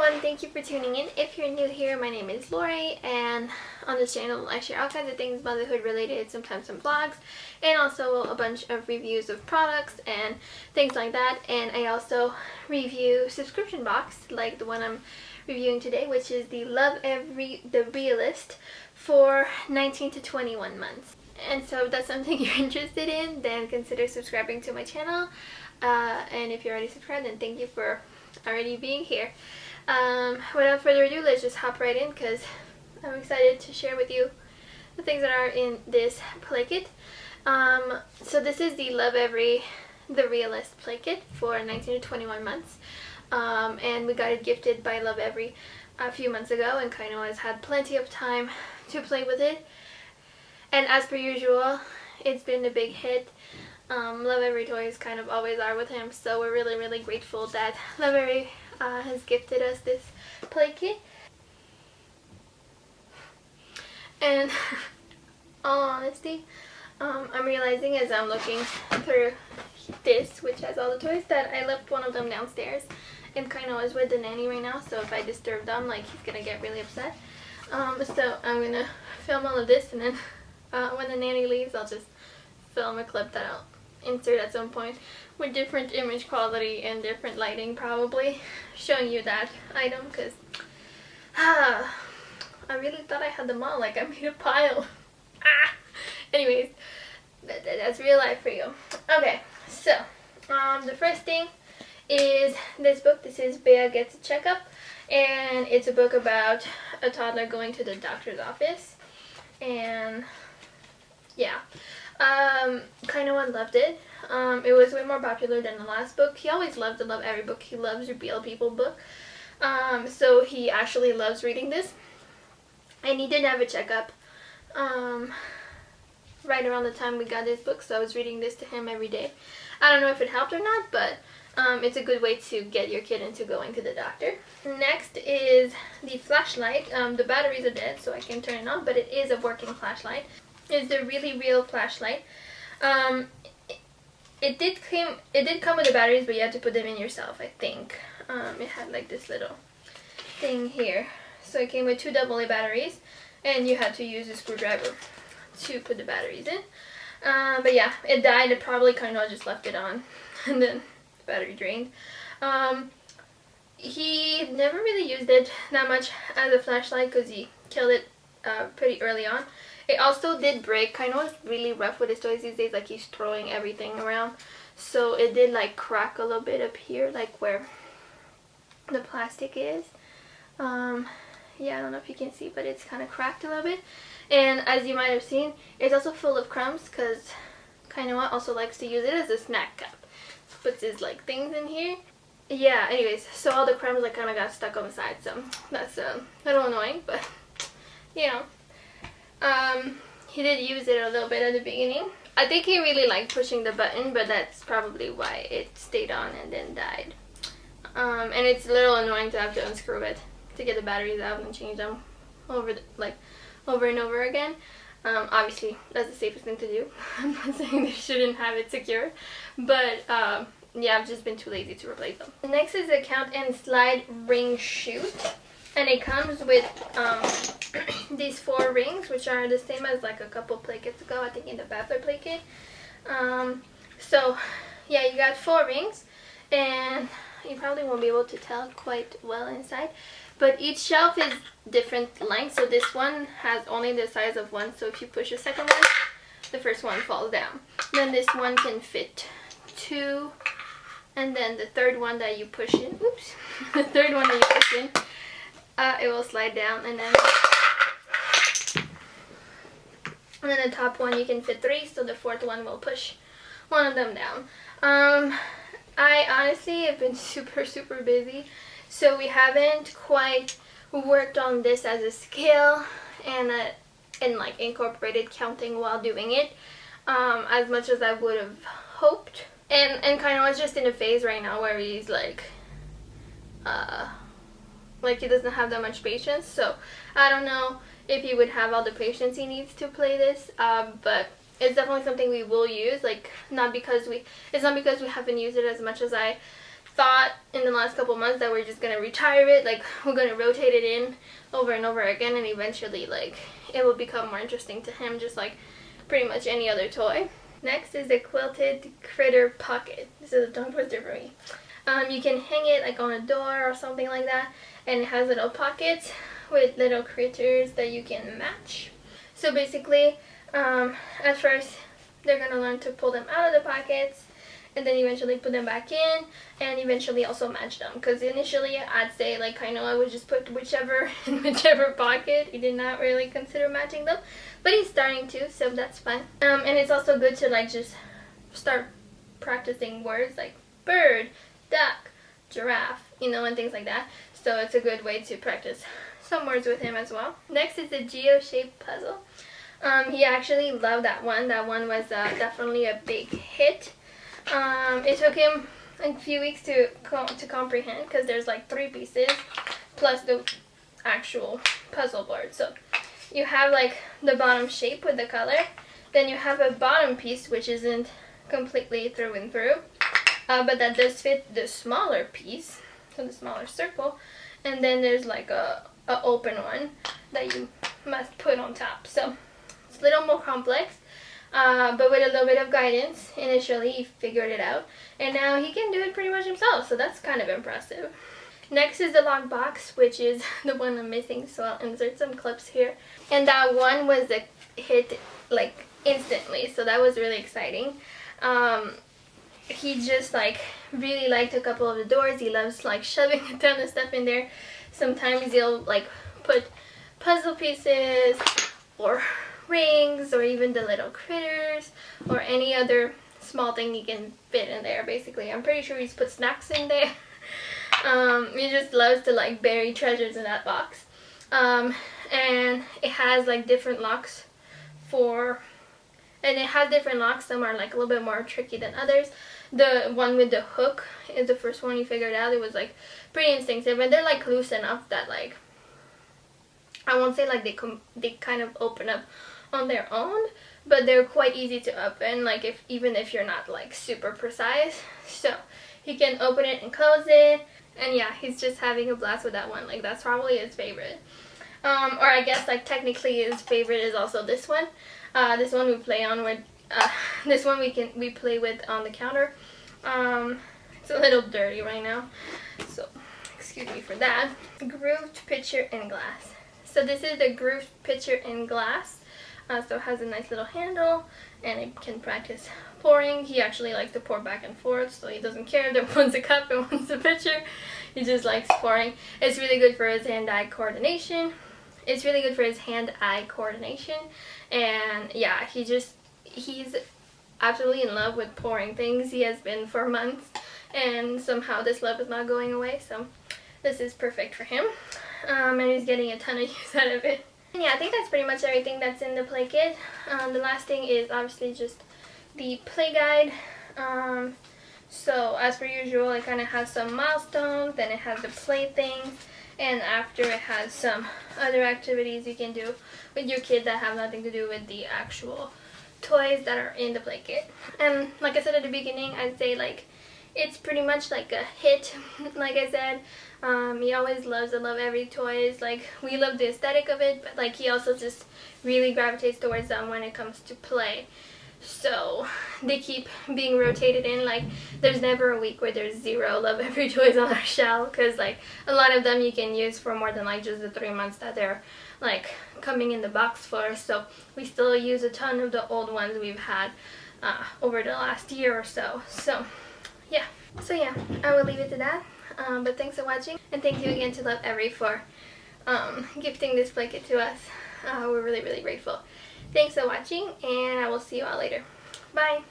everyone, thank you for tuning in. If you're new here, my name is Laurie, and on this channel I share all kinds of things motherhood related, sometimes some vlogs, and also a bunch of reviews of products and things like that. And I also review subscription box like the one I'm reviewing today, which is the Lovevery the Realist for 19 to 21 months. And so if that's something you're interested in, then consider subscribing to my channel. And if you're already subscribed, then thank you for already being here. Without further ado, let's just hop right in because I'm excited to share with you the things that are in this play kit. So this is the Lovevery the Realist Play Kit for 19 to 21 months. And we got it gifted by Lovevery a few months ago, and Kainoa has had plenty of time to play with it. And as per usual, it's been a big hit. Lovevery toys kind of always are with him, so we're really grateful that Lovevery has gifted us this play kit. And all honesty, I'm realizing as I'm looking through this, which has all the toys, that I left one of them downstairs, and Kainoa is with the nanny right now, so if I disturb them, like, he's gonna get really upset. So I'm gonna film all of this, and then when the nanny leaves, I'll just film a clip that I'll insert at some point with different image quality and different lighting, probably showing you that item, because I really thought I had them all. Like, I made a pile. Anyways, that's real life for you. Okay, so the first thing is this book. This is Bea Gets a Checkup, and it's a book about a toddler going to the doctor's office. And yeah, Kainoa loved it. It was way more popular than the last book. He always loved to love every book. He loves Real People book. So he actually loves reading this. And he did have a checkup right around the time we got this book, so I was reading this to him every day. I don't know if it helped or not, but it's a good way to get your kid into going to the doctor. Next is the flashlight. The batteries are dead, so I can turn it on, but it is a working flashlight. It's a really real flashlight. It did come with the batteries, but you had to put them in yourself, I think. It had like this little thing here. So it came with 2 AA batteries, and you had to use a screwdriver to put the batteries in. But yeah, it died. It probably kind of just left it on, and then the battery drained. He never really used it that much as a flashlight because he killed it pretty early on. It also did break. Kainoa's really rough with his toys these days, like he's throwing everything around. So it did like crack a little bit up here, like where the plastic is. Yeah, I don't know if you can see, but it's kind of cracked a little bit. And as you might have seen, it's also full of crumbs because Kainoa also likes to use it as a snack cup. Puts his like things in here. Yeah, anyways, so all the crumbs like kind of got stuck on the side, so that's a little annoying, but you know. He did use it a little bit at the beginning. I think he really liked pushing the button, but that's probably why it stayed on and then died. And it's a little annoying to have to unscrew it to get the batteries out and change them over and over again. Obviously, that's the safest thing to do. I'm not saying they shouldn't have it secure, but yeah, I've just been too lazy to replace them. Next is the Count and Slide ring chute. And it comes with these 4 rings, which are the same as like a couple play kits ago, I think in the Bachelor play kit. So yeah, you got 4 rings, and you probably won't be able to tell quite well inside, but each shelf is different lengths. So this one has only the size of one, so if you push the second one, the first one falls down. Then this one can fit 2, and then the third one that you push in, oops, the third one that you push in, it will slide down, and then the top one you can fit 3, so the 4th one will push one of them down. I honestly have been super busy, so we haven't quite worked on this as a skill and like incorporated counting while doing it as much as I would have hoped. And Kainoa is just in a phase right now where he's like he doesn't have that much patience, so I don't know if he would have all the patience he needs to play this, but it's definitely something we will use. Like, it's not because we haven't used it as much as I thought in the last couple months that we're just gonna retire it, like we're gonna rotate it in over and over again, and eventually like it will become more interesting to him, just like pretty much any other toy. Next is the quilted critter pocket. This is a tongue twister for me. You can hang it like on a door or something like that, and it has little pockets with little critters that you can match. So basically, at first they're gonna learn to pull them out of the pockets, and then eventually put them back in, and eventually also match them. Because initially I'd say like Kainoa would just put whichever in whichever pocket. He did not really consider matching them, but he's starting to, so that's fun. And it's also good to like just start practicing words like bird, duck, giraffe, you know, and things like that. So it's a good way to practice some words with him as well. Next is the Geo Puzzle. He actually loved that one. That one was definitely a big hit. It took him a few weeks to comprehend, because there's like 3 pieces plus the actual puzzle board. So you have like the bottom shape with the color, then you have a bottom piece which isn't completely through and through, but that does fit the smaller piece, so the smaller circle, and then there's like a open one that you must put on top. So it's a little more complex. But with a little bit of guidance, initially he figured it out, and now he can do it pretty much himself, so that's kind of impressive. Next is the lock box, which is the one I'm missing, so I'll insert some clips here. And that one was a hit like instantly, so that was really exciting. He just like really liked a couple of the doors. He loves like shoving a ton of stuff in there. Sometimes he'll like put puzzle pieces or rings, or even the little critters, or any other small thing he can fit in there. Basically, I'm pretty sure he's put snacks in there. He just loves to like bury treasures in that box. And it has like different locks some are like a little bit more tricky than others. The one with the hook is the first one he figured out. It was like pretty instinctive, and they're like loose enough that like I won't say like they kind of open up on their own, but they're quite easy to open, like even if you're not like super precise. So he can open it and close it, and yeah, he's just having a blast with that one. Like that's probably his favorite, or I guess like technically his favorite is also this one. This one we play on with this one we play with on the counter. It's a little dirty right now, so excuse me for that. Grooved pitcher in glass. So this is the grooved pitcher in glass. So it has a nice little handle, and it can practice pouring. He actually likes to pour back and forth, so he doesn't care if there one's a cup and one's a pitcher. He just likes pouring. It's really good for his hand-eye coordination. And yeah, he's absolutely in love with pouring things. He has been for months, and somehow this love is not going away, so this is perfect for him. And he's getting a ton of use out of it. And yeah, I think that's pretty much everything that's in the play kit. The last thing is obviously just the play guide. So as per usual, it kind of has some milestones, then it has the play things, and after it has some other activities you can do with your kid that have nothing to do with the actual toys that are in the play kit. And like I said at the beginning, I'd say like it's pretty much like a hit. Like I said, he always loves the Lovevery toys. Like, we love the aesthetic of it, but like he also just really gravitates towards them when it comes to play. So they keep being rotated in. Like, there's never a week where there's 0 Lovevery toys on our shelf, because like a lot of them you can use for more than like just the 3 months that they're like coming in the box for. So we still use a ton of the old ones we've had over the last year or so. So yeah, I will leave it to that. But thanks for watching, and thank you again to Lovevery for gifting this play kit to us. We're really, really grateful. Thanks for watching, and I will see you all later. Bye!